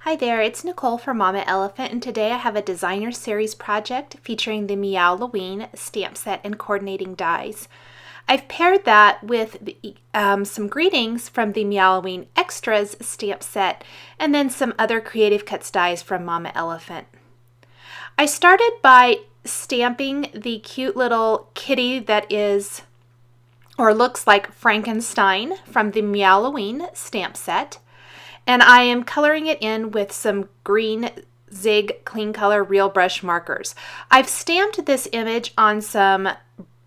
Hi there, it's Nicole from Mama Elephant, and today I have a designer series project featuring the Meowlloween stamp set and coordinating dies. I've paired that with some greetings from the Meowlloween Extras stamp set and then some other Creative Cuts dies from Mama Elephant. I started by stamping the cute little kitty that is or looks like Frankenstein from the Meowlloween stamp set. And I am coloring it in with some green Zig Clean Color Real Brush markers. I've stamped this image on some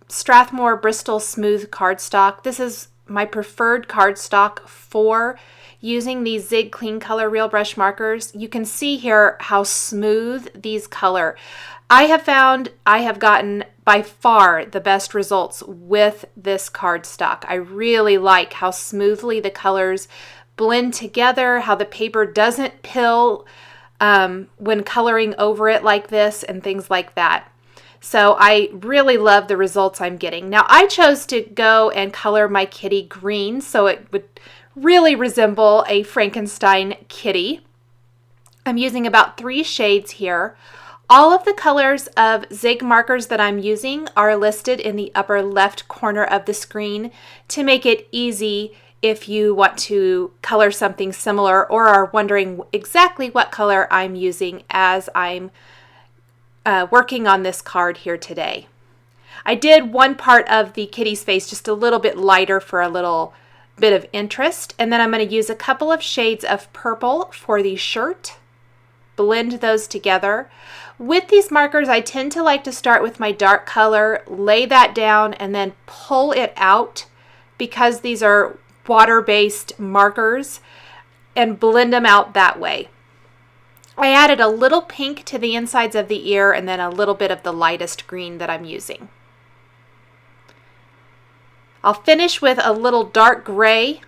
Strathmore Bristol Smooth cardstock. This is my preferred cardstock for using these Zig Clean Color Real Brush markers. You can see here how smooth these color. I have found I have gotten by far the best results with this cardstock. I really like how smoothly the colors blend together, how the paper doesn't pill when coloring over it like this and things like that. So I really love the results I'm getting. Now I chose to go and color my kitty green so it would really resemble a Frankenstein kitty. I'm using about 3 shades here. All of the colors of Zig markers that I'm using are listed in the upper left corner of the screen to make it easy if you want to color something similar or are wondering exactly what color I'm using as I'm working on this card here today. I did one part of the kitty's face just a little bit lighter for a little bit of interest, and then I'm going to use a couple of shades of purple for the shirt, blend those together. With these markers, I tend to like to start with my dark color, lay that down, and then pull it out because these are water-based markers and blend them out that way. I added a little pink to the insides of the ear and then a little bit of the lightest green that I'm using. I'll finish with a little dark gray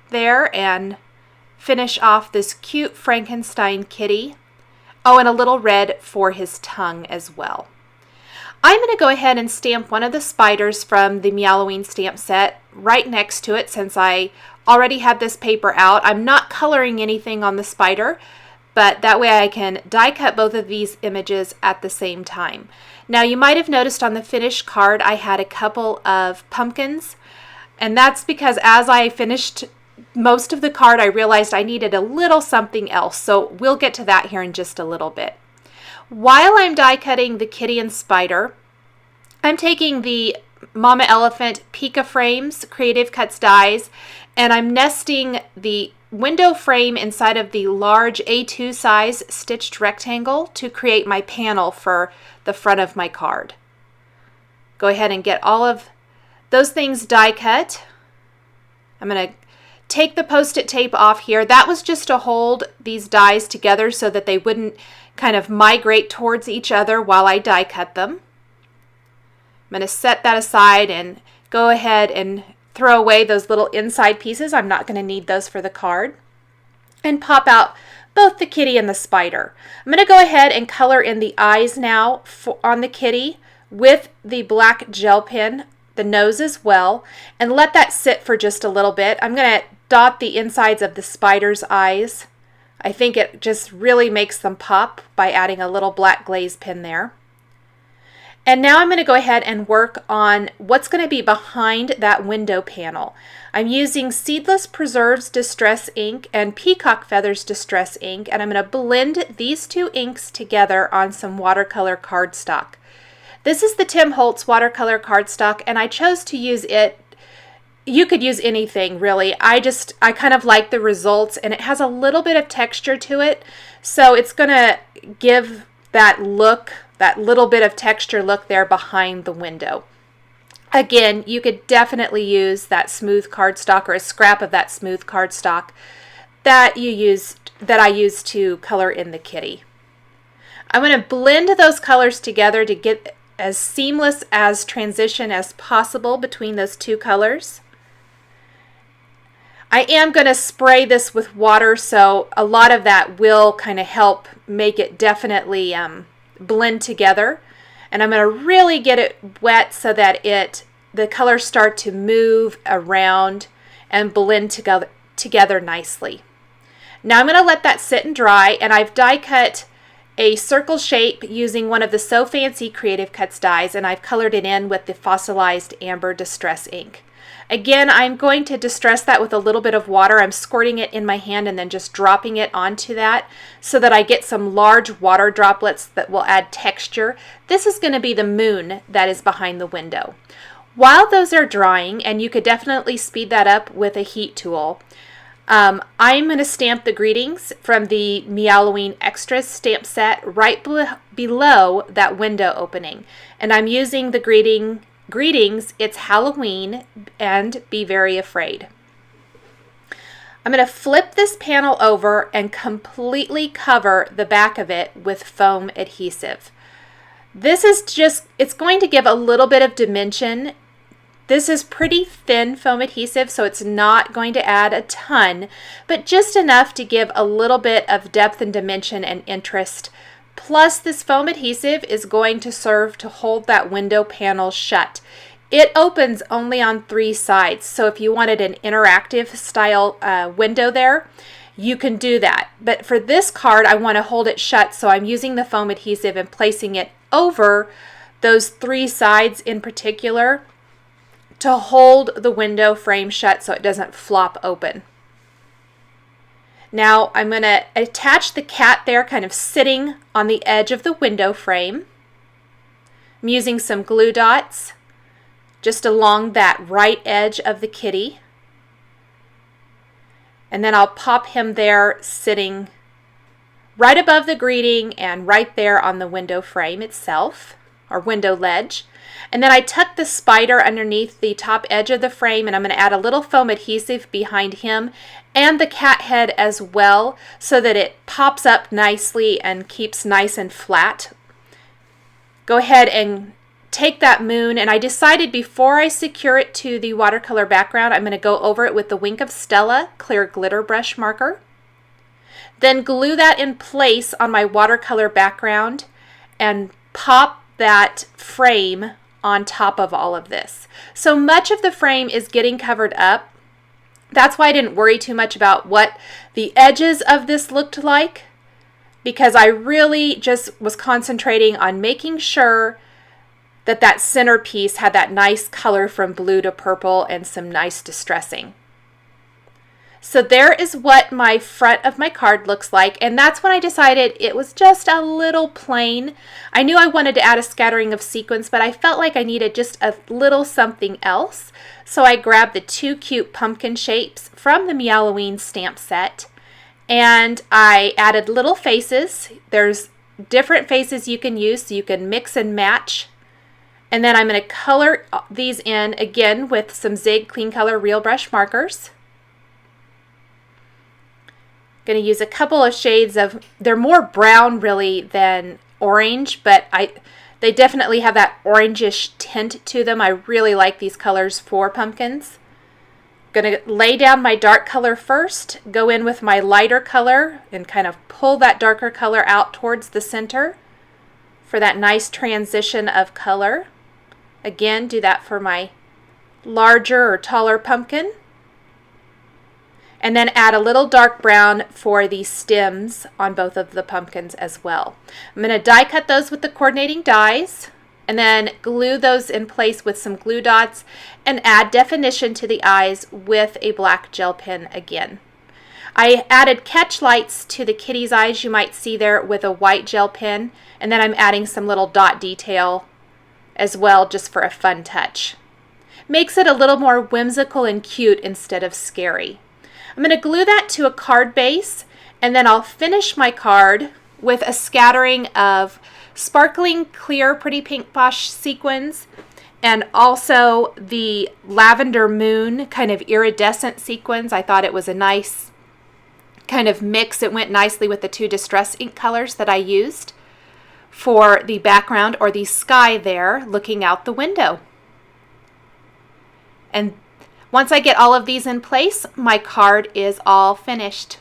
there and finish off this cute Frankenstein kitty. Oh, and a little red for his tongue as well. I'm going to go ahead and stamp one of the spiders from the Meowlloween stamp set right next to it since I already had this paper out. I'm not coloring anything on the spider, but that way I can die cut both of these images at the same time. Now you might have noticed on the finished card I had a couple of pumpkins, and that's because as I finished most of the card I realized I needed a little something else, so we'll get to that here in just a little bit. While I'm die cutting the kitty and spider, I'm taking the Mama Elephant Pika Frames Creative Cuts dies and I'm nesting the window frame inside of the large A2 size stitched rectangle to create my panel for the front of my card. Go ahead and get all of those things die cut. I'm going to take the post-it tape off here. That was just to hold these dies together so that they wouldn't kind of migrate towards each other while I die cut them. I'm going to set that aside and go ahead and throw away those little inside pieces. I'm not going to need those for the card. And pop out both the kitty and the spider. I'm going to go ahead and color in the eyes now on the kitty with the black gel pen, the nose as well, and let that sit for just a little bit. I'm going to dot the insides of the spider's eyes. I think it just really makes them pop by adding a little black glaze pen there. And now I'm going to go ahead and work on what's going to be behind that window panel. I'm using Seedless Preserves Distress ink and Peacock Feathers Distress ink, and I'm going to blend these two inks together on some watercolor cardstock. This is the Tim Holtz watercolor cardstock, and I chose to use it. You could use anything really. I kind of like the results, and it has a little bit of texture to it, so it's going to give that look, that little bit of texture look there behind the window. Again, you could definitely use that smooth cardstock or a scrap of that smooth cardstock that I used to color in the kitty. I'm going to blend those colors together to get as seamless as transition as possible between those two colors. I am going to spray this with water, so a lot of that will kind of help make it definitely blend together. And I'm going to really get it wet so that the colors start to move around and blend together nicely. Now I'm going to let that sit and dry, and I've die cut a circle shape using one of the So Fancy Creative Cuts dies, and I've colored it in with the fossilized amber distress ink. Again, I'm going to distress that with a little bit of water. I'm squirting it in my hand and then just dropping it onto that so that I get some large water droplets that will add texture. This is going to be the moon that is behind the window. While those are drying, and you could definitely speed that up with a heat tool, I'm going to stamp the greetings from the Meowlloween Extras stamp set right below that window opening. And I'm using the greetings, it's Halloween, and be very afraid. I'm going to flip this panel over and completely cover the back of it with foam adhesive. This is it's going to give a little bit of dimension. This is pretty thin foam adhesive, so it's not going to add a ton, but just enough to give a little bit of depth and dimension and interest. Plus, this foam adhesive is going to serve to hold that window panel shut. It opens only on 3 sides, so if you wanted an interactive style window there, you can do that. But for this card, I want to hold it shut, so I'm using the foam adhesive and placing it over those 3 sides in particular to hold the window frame shut so it doesn't flop open. Now I'm going to attach the cat there, kind of sitting on the edge of the window frame. I'm using some glue dots just along that right edge of the kitty. And then I'll pop him there sitting right above the greeting and right there on the window frame itself, or window ledge. And then I tuck the spider underneath the top edge of the frame, and I'm going to add a little foam adhesive behind him and the cat head as well so that it pops up nicely and keeps nice and flat. Go ahead and take that moon, and I decided before I secure it to the watercolor background, I'm going to go over it with the Wink of Stella clear glitter brush marker. Then glue that in place on my watercolor background and pop that frame on top of all of this. So much of the frame is getting covered up. That's why I didn't worry too much about what the edges of this looked like, because I really just was concentrating on making sure that that centerpiece had that nice color from blue to purple and some nice distressing. So there is what my front of my card looks like, and that's when I decided it was just a little plain. I knew I wanted to add a scattering of sequins, but I felt like I needed just a little something else. So I grabbed the 2 cute pumpkin shapes from the Meowlloween stamp set, and I added little faces. There's different faces you can use, so you can mix and match. And then I'm going to color these in again with some Zig Clean Color Real Brush markers. Going to use a couple of shades of, they're more brown really than orange, but they definitely have that orangish tint to them. I really like these colors for pumpkins. Going to lay down my dark color first, go in with my lighter color and kind of pull that darker color out towards the center for that nice transition of color. Again, do that for my larger or taller pumpkin. And then add a little dark brown for the stems on both of the pumpkins as well. I'm going to die cut those with the coordinating dies and then glue those in place with some glue dots and add definition to the eyes with a black gel pen again. I added catch lights to the kitty's eyes you might see there with a white gel pen, and then I'm adding some little dot detail as well just for a fun touch. Makes it a little more whimsical and cute instead of scary. I'm going to glue that to a card base, and then I'll finish my card with a scattering of sparkling clear pretty pink posh sequins and also the lavender moon kind of iridescent sequins. I thought it was a nice kind of mix. It went nicely with the 2 distress ink colors that I used for the background or the sky there looking out the window. And once I get all of these in place, my card is all finished.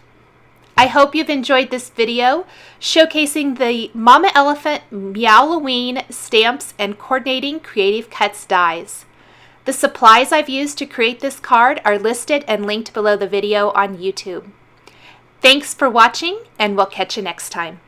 I hope you've enjoyed this video showcasing the Mama Elephant Meowlloween stamps and coordinating creative cuts dies. The supplies I've used to create this card are listed and linked below the video on YouTube. Thanks for watching, and we'll catch you next time.